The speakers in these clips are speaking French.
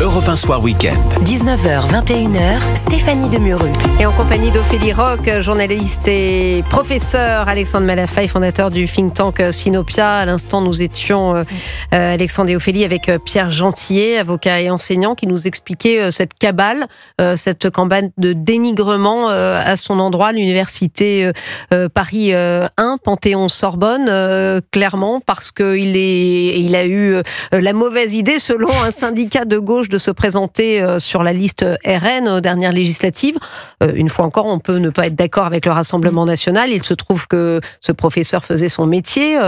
Europe 1 Soir Week-end. 19h, 21h, Stéphanie Demureux. Et en compagnie d'Ophélie Roch, journaliste et professeur, Alexandre Malafaille, fondateur du think tank Sinopia. À l'instant, nous étions, Alexandre et Ophélie, avec Pierre Gentillet, avocat et enseignant, qui nous expliquait cette cabale, cette campagne de dénigrement à son endroit, l'université Paris 1, Panthéon-Sorbonne, clairement, parce qu'il a eu la mauvaise idée, selon un syndicat de gauche, de se présenter sur la liste RN aux dernières législatives. Une fois encore, on peut ne pas être d'accord avec le Rassemblement national. Il se trouve que ce professeur faisait son métier,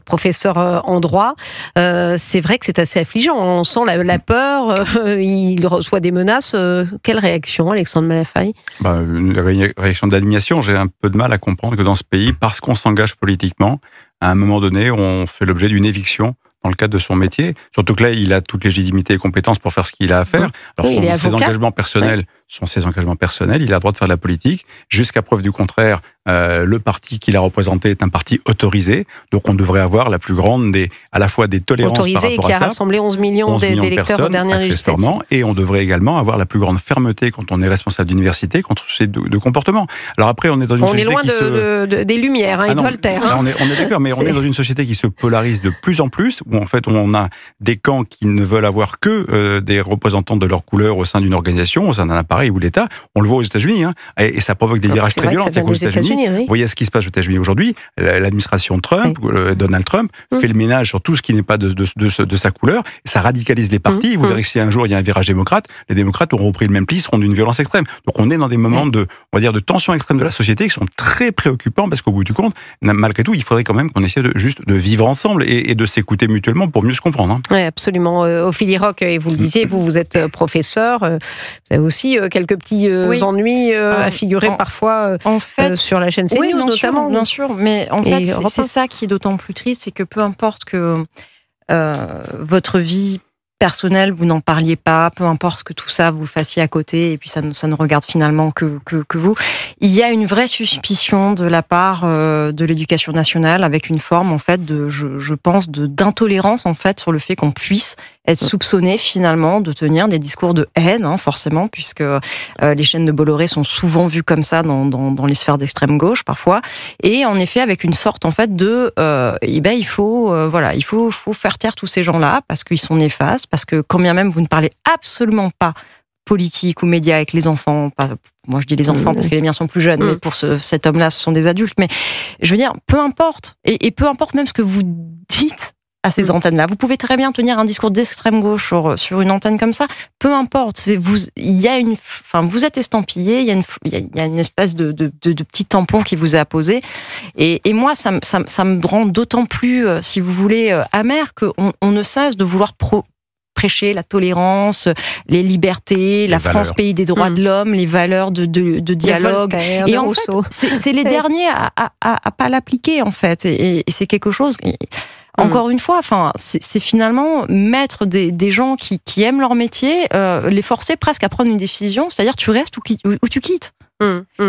professeur en droit. C'est vrai que c'est assez affligeant. On sent la peur, il reçoit des menaces. Quelle réaction, Alexandre Malafaille ? Une réaction d'indignation. J'ai un peu de mal à comprendre que dans ce pays, parce qu'on s'engage politiquement, à un moment donné, on fait l'objet d'une éviction dans le cadre de son métier. Surtout que là, il a toute légitimité et compétence pour faire ce qu'il a à faire. Alors, ses engagements personnels sont ses engagements personnels. Il a le droit de faire de la politique. Jusqu'à preuve du contraire, le parti qu'il a représenté est un parti autorisé. Donc, on devrait avoir la plus grande à la fois des tolérances par rapport à ça. Autorisé et qui a rassemblé 11 millions d'électeurs aux dernières législatives. Et on devrait également avoir la plus grande fermeté quand on est responsable d'université contre ces deux comportements. Alors après, on est dans une société qui loin des Lumières, et de Voltaire. On est d'accord, mais on est dans une société qui se polarise de plus en plus, où en fait, on a des camps qui ne veulent avoir que des représentants de leur couleur au sein d'une organisation, au sein d'un appareil ou l'État. On le voit aux États-Unis, et ça provoque des virages très violents. C'est qu'aux États-Unis, vous voyez ce qui se passe aux États-Unis aujourd'hui. L'administration Trump, Donald Trump, fait le ménage sur tout ce qui n'est pas de sa couleur. Ça radicalise les partis. Vous verrez que si un jour il y a un virage démocrate, les démocrates auront repris le même pli, seront d'une violence extrême. Donc on est dans des moments de tension extrême de la société qui sont très préoccupants, parce qu'au bout du compte, malgré tout, il faudrait quand même qu'on essaie juste de vivre ensemble et de s'écouter mutuellement pour mieux se comprendre. Oui, absolument. Ophélie Roch, et vous le disiez, vous êtes professeur. Vous avez aussi quelques petits ennuis à figurer parfois sur la chaîne CNews, notamment. Bien sûr, mais en fait, c'est ça qui est d'autant plus triste, c'est que peu importe que votre vie personnelle, vous n'en parliez pas, peu importe que tout ça, vous le fassiez à côté, et puis ça ne regarde finalement que vous. Il y a une vraie suspicion de la part de l'éducation nationale, avec une forme, en fait, je pense, d'intolérance, en fait, sur le fait qu'on puisse être soupçonné, finalement, de tenir des discours de haine, forcément, puisque les chaînes de Bolloré sont souvent vues comme ça dans les sphères d'extrême gauche, parfois, et en effet, avec une sorte, en fait, il faut faire taire tous ces gens-là, parce qu'ils sont néfastes, parce que quand bien même vous ne parlez absolument pas politique ou médias avec les enfants, moi je dis les enfants parce que les miens sont plus jeunes, mais pour cet homme-là, ce sont des adultes, mais je veux dire, peu importe, et peu importe même ce que vous dites à ces antennes-là. Vous pouvez très bien tenir un discours d'extrême gauche sur une antenne comme ça, peu importe, vous êtes estampillé, il y a une espèce de petit tampon qui vous est apposé, et moi ça me rend d'autant plus, si vous voulez, amer qu'on ne cesse de vouloir prêcher la tolérance, les libertés, la France pays des droits de l'homme, les valeurs de dialogue. Voltaire, et en fait, c'est les derniers à pas l'appliquer, en fait. Et c'est quelque chose. Encore une fois, c'est finalement mettre des gens qui aiment leur métier, les forcer presque à prendre une décision, c'est-à-dire tu restes ou tu quittes.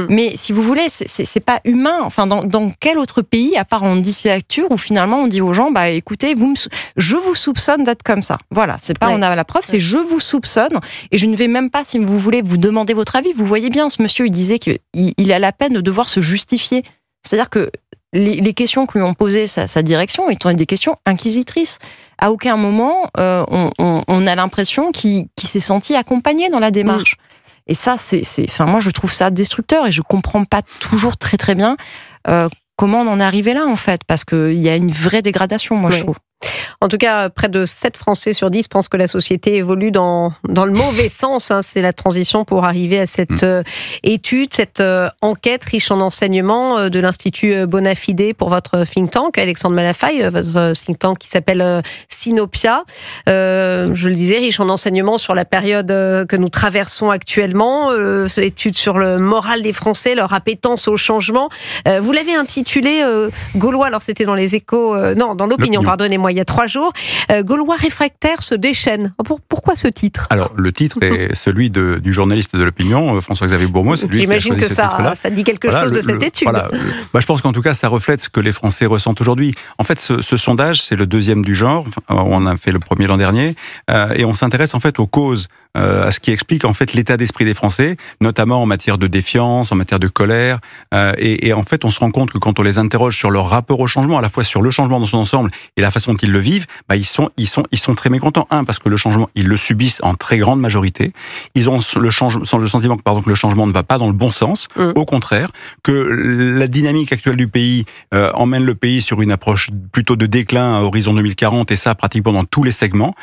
Mais si vous voulez, c'est pas humain. Enfin, dans quel autre pays, à part en dictature, où finalement on dit aux gens, écoutez, je vous soupçonne d'être comme ça. Voilà, c'est pas on a la preuve, c'est je vous soupçonne, et je ne vais même pas, si vous voulez, vous demander votre avis. Vous voyez bien, ce monsieur, il disait qu'il a la peine de devoir se justifier. C'est-à-dire que les questions que lui ont posées sa direction étant des questions inquisitrices. À aucun moment, on a l'impression qu'il s'est senti accompagné dans la démarche. Et ça, moi, je trouve ça destructeur, et je comprends pas toujours très très bien comment on en est arrivé là, en fait, parce qu'il y a une vraie dégradation, moi, je trouve. En tout cas, près de 7 Français sur 10 pensent que la société évolue dans le mauvais sens. C'est la transition pour arriver à cette étude, cette enquête riche en enseignements de l'Institut Bonafide pour votre think tank, Alexandre Malafaille, votre think tank qui s'appelle Sinopia. Je le disais, riche en enseignements sur la période que nous traversons actuellement, étude sur le moral des Français, leur appétence au changement. Vous l'avez intitulé Gaulois, alors c'était dans les Échos, dans l'Opinion, pardonnez-moi, il y a 3 jours. Gaulois réfractaires se déchaînent. Pourquoi ce titre ? Alors, le titre est celui du journaliste de l'opinion, François-Xavier Bourmeau. C'est lui J'imagine que ça dit quelque chose de cette étude. Je pense qu'en tout cas, ça reflète ce que les Français ressentent aujourd'hui. En fait, ce sondage, c'est le 2e du genre. On a fait le 1er l'an dernier. Et on s'intéresse en fait aux causes, à ce qui explique en fait l'état d'esprit des Français, notamment en matière de défiance, en matière de colère. Et en fait, on se rend compte que quand on les interroge sur leur rapport au changement, à la fois sur le changement dans son ensemble et la façon dont ils le vivent, ils sont très mécontents. Parce que le changement, ils le subissent en très grande majorité. Ils ont le sentiment que le changement ne va pas dans le bon sens. Au contraire, que la dynamique actuelle du pays emmène le pays sur une approche plutôt de déclin à horizon 2040, et ça pratiquement dans tous les segments.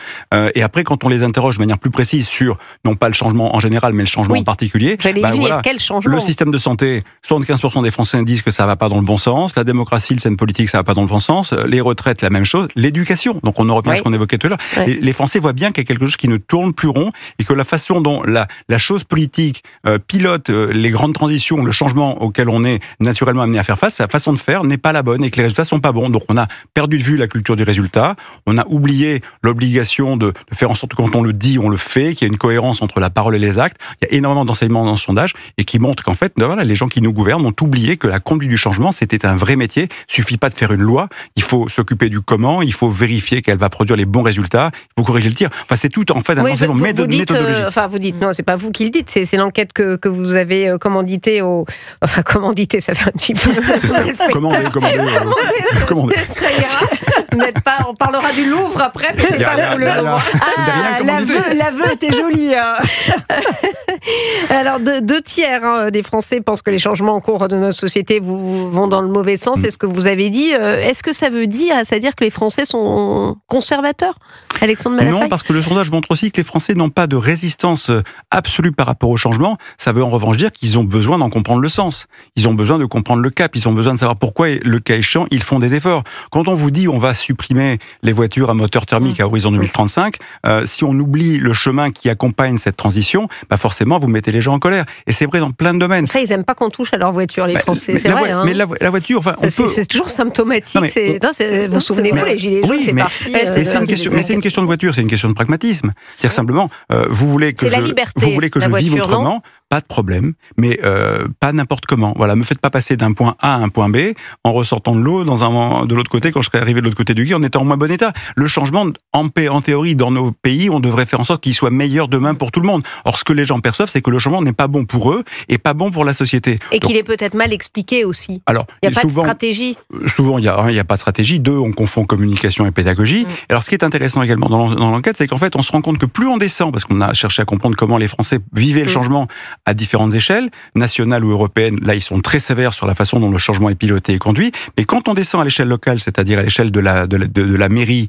Et après, quand on les interroge de manière plus précise sur, non pas le changement en général, mais le changement en particulier, quel changement ? Le système de santé, 75% des Français disent que ça va pas dans le bon sens. La démocratie, le système politique, ça va pas dans le bon sens. Les retraites, la même chose. L'éducation, donc on en revient à ce qu'on évoquait tout à l'heure. Les Français voient bien qu'il y a quelque chose qui ne tourne plus rond, et que la façon dont la chose politique pilote les grandes transitions, le changement auquel on est naturellement amené à faire face, sa façon de faire n'est pas la bonne, et que les résultats sont pas bons. Donc on a perdu de vue la culture du résultat, on a oublié l'obligation de faire en sorte que quand on le dit, on le fait, qu'il y ait une cohérence entre la parole et les actes. Il y a énormément d'enseignements dans ce sondage, et qui montrent qu'en fait, les gens qui nous gouvernent ont oublié que la conduite du changement, c'était un vrai métier. Il suffit pas de faire une loi, il faut s'occuper du comment, il faut vérifier qu'elle va produire les bons résultats, il faut corriger le tir. Enfin, c'est tout en fait un enseignement méthodologique. Vous dites, non, c'est pas vous qui le dites, c'est l'enquête que vous avez commandité commandité, ça fait un petit peu. C'est ça. Commandé. Ça ira. On parlera du Louvre après, mais c'est pas vous le Louvre. L'aveu était joli. Alors, 2 tiers des Français pensent que les changements en cours de notre société vont dans le mauvais sens. C'est ce que vous avez dit. Est-ce que ça veut dire que les Français sont conservateurs, Alexandre Malafaille ? Non, parce que le sondage montre aussi que les Français n'ont pas de résistance absolue par rapport au changement. Ça veut en revanche dire qu'ils ont besoin d'en comprendre le sens. Ils ont besoin de comprendre le cap. Ils ont besoin de savoir pourquoi, le cas échéant, ils font des efforts. Quand on vous dit on va supprimer les voitures à moteur thermique à horizon 2035, si on oublie le chemin qui accompagne cette transition, forcément vous mettez les gens en colère. Et c'est vrai dans plein de domaines. Ça, ils n'aiment pas qu'on touche à leur voiture, les Français. C'est vrai. Mais la voiture, c'est toujours symptomatique. Vous souvenez-vous, les gilets jaunes, c'est parti. Mais c'est une question de voiture, c'est une question de pragmatisme. C'est-à-dire simplement, vous voulez que je vive autrement, pas de problème, mais pas n'importe comment. Voilà, me faites pas passer d'un point A à un point B en ressortant de l'eau de l'autre côté quand je serai arrivé de l'autre côté du quai en étant en moins bon état. Le changement, en théorie, dans nos pays, on devrait faire en sorte qu'il soit meilleur demain pour tout le monde. Or, ce que les gens perçoivent, c'est que le changement n'est pas bon pour eux et pas bon pour la société. Et qu'il est peut-être mal expliqué aussi. Alors, il n'y a pas de stratégie. Souvent, il n'y a pas de stratégie. 2, on confond communication et pédagogie. Alors, ce qui est intéressant également dans l'enquête, c'est qu'en fait, on se rend compte que plus on descend, parce qu'on a cherché à comprendre comment les Français vivaient le changement à différentes échelles, nationales ou européennes, là, ils sont très sévères sur la façon dont le changement est piloté et conduit. Mais quand on descend à l'échelle locale, c'est-à-dire à l'échelle de la mairie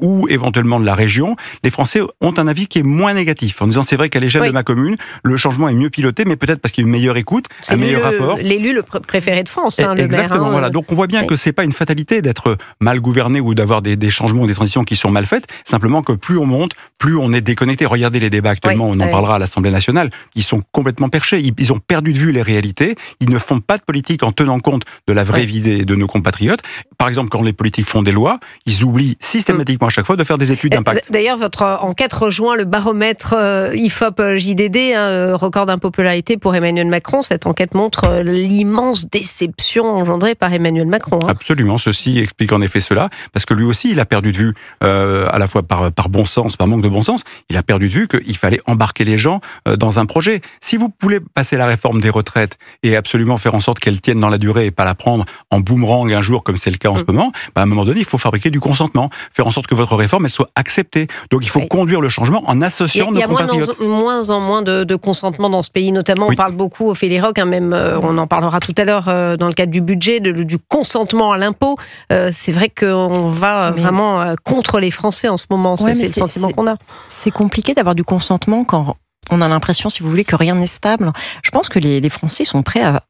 ou éventuellement de la région, les Français ont un avis qui est moins négatif. En disant, c'est vrai qu'à l'échelle de ma commune, le changement est mieux piloté, mais peut-être parce qu'il y a une meilleure écoute, un meilleur rapport. L'élu le préféré de France, le exactement, maire. Voilà. Donc on voit bien que c'est pas une fatalité d'être mal gouverné ou d'avoir des changements ou des transitions qui sont mal faites. Simplement que plus on monte, plus on est déconnecté. Regardez les débats actuellement, on en parlera à l'Assemblée nationale. Ils sont complètement perchés. Ils ont perdu de vue les réalités. Ils ne font pas de politique en tenant compte de la vraie vie de nos compatriotes. Par exemple, quand les politiques font des lois, ils oublient systématiquement à chaque fois de faire des études d'impact. D'ailleurs, votre enquête rejoint le baromètre IFOP-JDD, record d'impopularité pour Emmanuel Macron. Cette enquête montre l'immense déception engendrée par Emmanuel Macron. Absolument, ceci explique en effet cela, parce que lui aussi, il a perdu de vue, à la fois par bon sens, par manque de bon sens, il a perdu de vue qu'il fallait embarquer les gens dans un projet. Si vous voulez passer la réforme des retraites et absolument faire en sorte qu'elle tienne dans la durée et pas la prendre en boomerang un jour, comme c'est le cas en ce moment, à un moment donné, il faut fabriquer du consentement, faire en sorte que votre réforme elle soit acceptée. Donc il faut conduire le changement en associant nos compatriotes. Il y a moins en moins de consentement dans ce pays, notamment on parle beaucoup, Ophélie Roch, même on en parlera tout à l'heure dans le cadre du budget, du consentement à l'impôt. C'est vrai qu'on va vraiment contre les Français en ce moment, c'est le sentiment qu'on a. C'est compliqué d'avoir du consentement quand on a l'impression, si vous voulez, que rien n'est stable. Je pense que les Français sont prêts à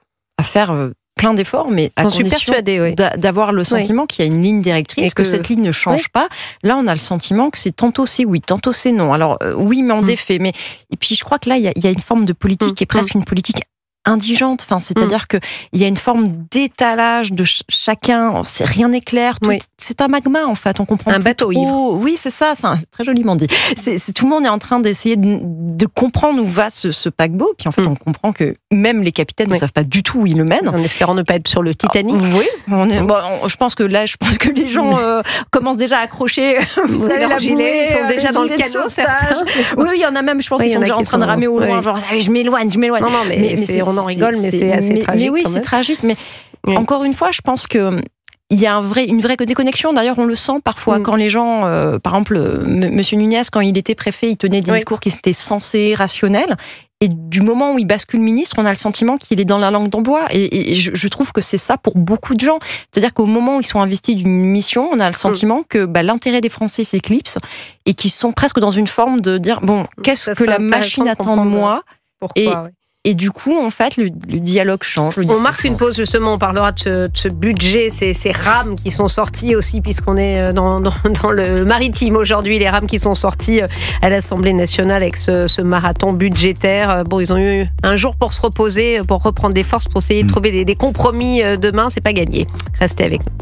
faire plein d'efforts, mais à condition d'avoir le sentiment qu'il y a une ligne directrice, que cette ligne ne change pas. Là, on a le sentiment que c'est tantôt c'est oui, tantôt c'est non. Alors oui, mais en défait. Et puis je crois que là, il y a une forme de politique qui est presque une politique indigente. Enfin, c'est-à-dire que il y a une forme d'étalage de chacun. Rien n'est clair. C'est un magma en fait. On comprend un bateau ivre. Oui, c'est ça. C'est très joliment dit. Tout le monde est en train d'essayer de comprendre où va ce paquebot. Puis en fait, on comprend que même les capitaines ne savent pas du tout où ils le mènent. En espérant ne pas être sur le Titanic. Oui. Je pense que les gens commencent déjà à accrocher. Vous savez, la bouée, ils sont déjà dans le canot, certains. Oui, il y en a même. Je pense qu'ils sont déjà en train de ramer au loin. Genre, je m'éloigne. Non, mais on en rigole, mais c'est assez tragique. Mais oui, c'est tragique. Mais encore une fois, je pense que il y a une vraie déconnexion. D'ailleurs, on le sent parfois quand les gens, par exemple, Monsieur Nunez, quand il était préfet, il tenait des discours qui étaient sensés, rationnels. Et du moment où il bascule ministre, on a le sentiment qu'il est dans la langue d'embois. Et je trouve que c'est ça pour beaucoup de gens. C'est-à-dire qu'au moment où ils sont investis d'une mission, on a le sentiment que l'intérêt des Français s'éclipse et qu'ils sont presque dans une forme de dire qu'est-ce que la machine attend de moi. Pourquoi, Et du coup, en fait, le dialogue change. On marque une pause, justement, on parlera de ce budget, ces rames qui sont sorties aussi, puisqu'on est dans le maritime aujourd'hui, les rames qui sont sorties à l'Assemblée nationale avec ce marathon budgétaire. Ils ont eu un jour pour se reposer, pour reprendre des forces, pour essayer de trouver des compromis demain, c'est pas gagné. Restez avec nous.